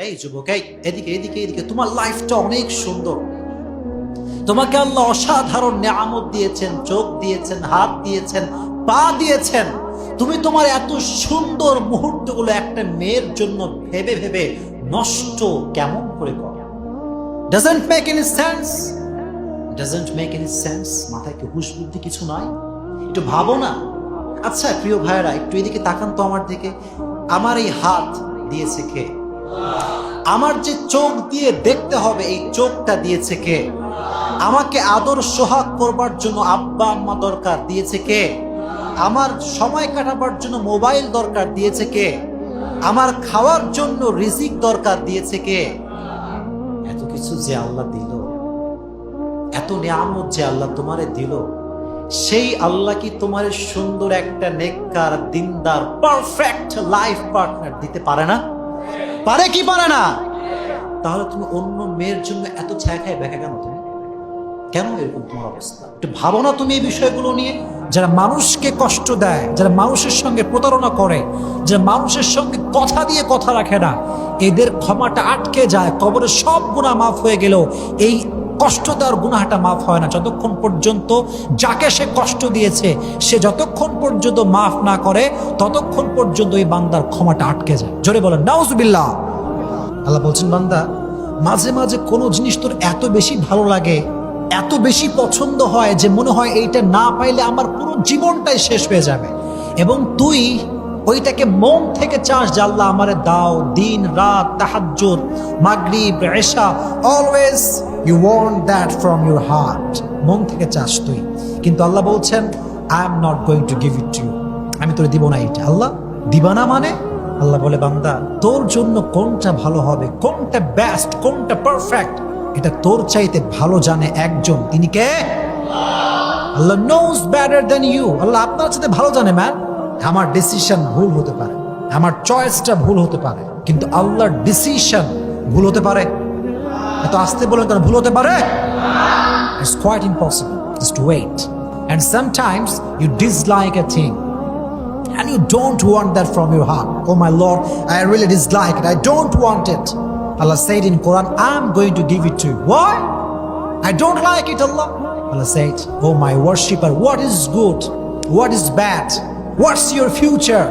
এই যুবক, এই এদিকে এদিকে এদিকে, তোমার লাইফটা অনেক সুন্দর। তোমাকে আল্লাহ অসাধারণ নিয়ামত দিয়েছেন, চোখ দিয়েছেন, হাত দিয়েছেন, পা দিয়েছেন। তুমি তোমার এত সুন্দর মুহূর্তগুলো একটা মেয়ের জন্য ভেবে ভেবে নষ্ট কেমন করে করো? Doesn't make any sense, doesn't make any sense. মাথায় কি হুঁশ বুদ্ধি কিছু নয়? একটু ভাবো না। আচ্ছা প্রিয় ভাইয়েরা, একটু এদিকে তাকান তো আমার দিকে। আমার এই হাত দিয়েছে কে? আমার যে চোখ দিয়ে দেখতে হবে, এই চোখটা দিয়েছে কে? আমাকে আদর সোহাগ করবার জন্য আব্বা আম্মা দরকার, দিয়েছে কে? আমার সময় কাটাবার জন্য মোবাইল দরকার, দিয়েছে কে? আমার খাওয়ার জন্য রিজিক দরকার, দিয়েছে কে? এত কিছু যে আল্লাহ দিল, এত নিয়ামত যে আল্লাহ তোমারে দিল, সেই আল্লাহ কি তোমার সুন্দর একটা নেককার, দিনদার, পারফেক্ট লাইফ পার্টনার দিতে পারে না? পারে কি পারে না? তাহলে তুমি অন্য মেয়ের জন্য এত ছায়া খায় ব্যাখ্যা কেন? তুমি কেন এরকম তোমার অবস্থা? একটু ভাবো না তুমি এই বিষয়গুলো নিয়ে। যারা মানুষকে কষ্ট দেয়, যারা মানুষের সঙ্গে প্রতারণা করে, যারা মানুষের সঙ্গে কথা দিয়ে কথা রাখে না, এদের ক্ষমাটা আটকে যায়। কবরে সব গুনাহ মাফ হয়ে গেলেও এই কষ্ট দেওয়ার গুনাহটা মাফ হয় না যতক্ষণ পর্যন্ত যাকে সে কষ্ট দিয়েছে সে যতক্ষণ পর্যন্ত মাফ না করে ততক্ষণ পর্যন্ত এই বান্দার ক্ষমাটা আটকে যায়। জোরে বলেন নাউজুবিল্লাহ। আল্লাহ বলছেন, বান্দা মাঝে মাঝে কোনো জিনিস তোর এত বেশি ভালো লাগে, এত বেশি পছন্দ হয় যে মনে হয় এইটা না পাইলে আমার পুরো জীবনটাই শেষ হয়ে যাবে, এবং তুই ওইটাকে মন থেকে চাস যে আল্লাহ আমারে দাও। দিন রাত, তাহাজ্জুদ, মাগরিব, ইশা, always you want that from your heart. মন থেকে চাস তুই, কিন্তু আল্লাহ বলছেন I am not going to give it to you. আমি তোরে দিব না এইটা। আল্লাহ দিবা না মানে? আল্লাহ বলে, বান্দা তোর জন্য কোনটা ভালো হবে, কোনটা বেস্ট, কোনটা পারফেক্ট, এটা তোর চাইতে ভালো জানে একজন। তিনি কে? আল্লাহ নোজ বেটার দ্যান ইউ। আল্লাহ আপনার চাইতে ভালো জানে। ম্যান, আমার ডিসিশন ভুল হতে পারে, আমার চয়েসটা ভুল হতে পারে, কিন্তু আল্লাহর ডিসিশন ভুল হতে পারে? এত আসতে বলেন কেন? ভুল হতে পারে? It's quite impossible. Just wait. And sometimes you dislike a thing and you don't want that from your heart. Oh my Lord, I really dislike it, I don't want it. Allah said in Quran, I'm going to give it to you. Why? I don't like it, Allah. Allah said, oh my worshipper, what is good, what is bad, what's your future?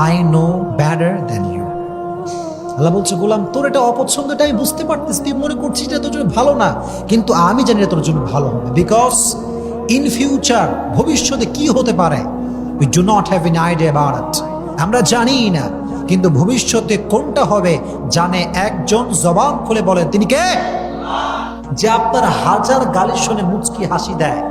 I know better than you. আল্লাহ বলছে, গোলাম তোর এটা অপছন্দটা আমি বুঝতে পারতেছি, তুই মনে করছিস এটা তোর জন্য ভালো না, কিন্তু আমি জানি এটা তোর জন্য ভালো হবে। বিকজ ইন ফিউচার, ভবিষ্যতে কি হতে পারে, we do not have any idea about it. আমরা জানি না, কিন্তু ভবিষ্যতে কোনটা হবে জানে একজন। জবান খুলে বলেন, তিনি কে? যে আপনার হাজার গালি শুনে মুচকি হাসি দেয়,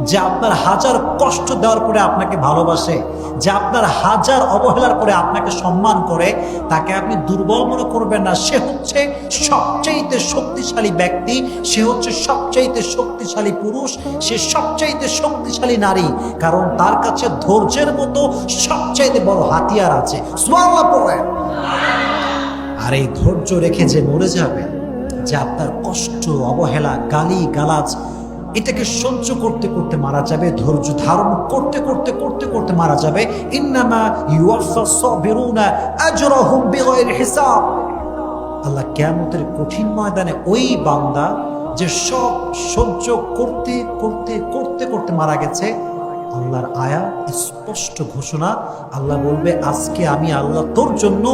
যে আপনার হাজার কষ্ট দেওয়ার পরে আপনাকে ভালোবাসে, যে আপনার হাজার অবহেলার পরে আপনাকে সম্মান করে, তাকে আপনি দুর্বল মনে করবেন না। সে হচ্ছে সবচাইতে শক্তিশালী ব্যক্তি, সে হচ্ছে সবচাইতে শক্তিশালী পুরুষ, সে সবচাইতে শক্তিশালী নারী, কারণ তার কাছে ধৈর্যের মতো সবচাইতে বড় হাতিয়ার আছে। সুবহানাল্লাহ পড়েন। আর এই ধৈর্য রেখে যে মরে যাবে, যে আপনার কষ্ট, অবহেলা, গালি গালাজ এটাকে সহ্য করতে করতে মারা যাবে, ধৈর্য ধারণ করতে করতে করতে করতে মারা যাবে। ইন্নামা ইউওয়াফাস সাবিরুনা আজরাহুম বিগাইরি হিসাব। আল্লাহ কিয়ামতের কঠিন ময়দানে ওই বান্দা যে সব সহ্য করতে করতে করতে করতে মারা গেছে, আল্লাহর আয়াত স্পষ্ট ঘোষণা, আল্লাহ বলবে আজকে আমি আল্লাহ তোর জন্য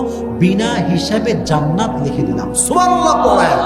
বিনা হিসাবে জান্নাত লিখে দিলাম। সুবহানাল্লাহ পড়েন।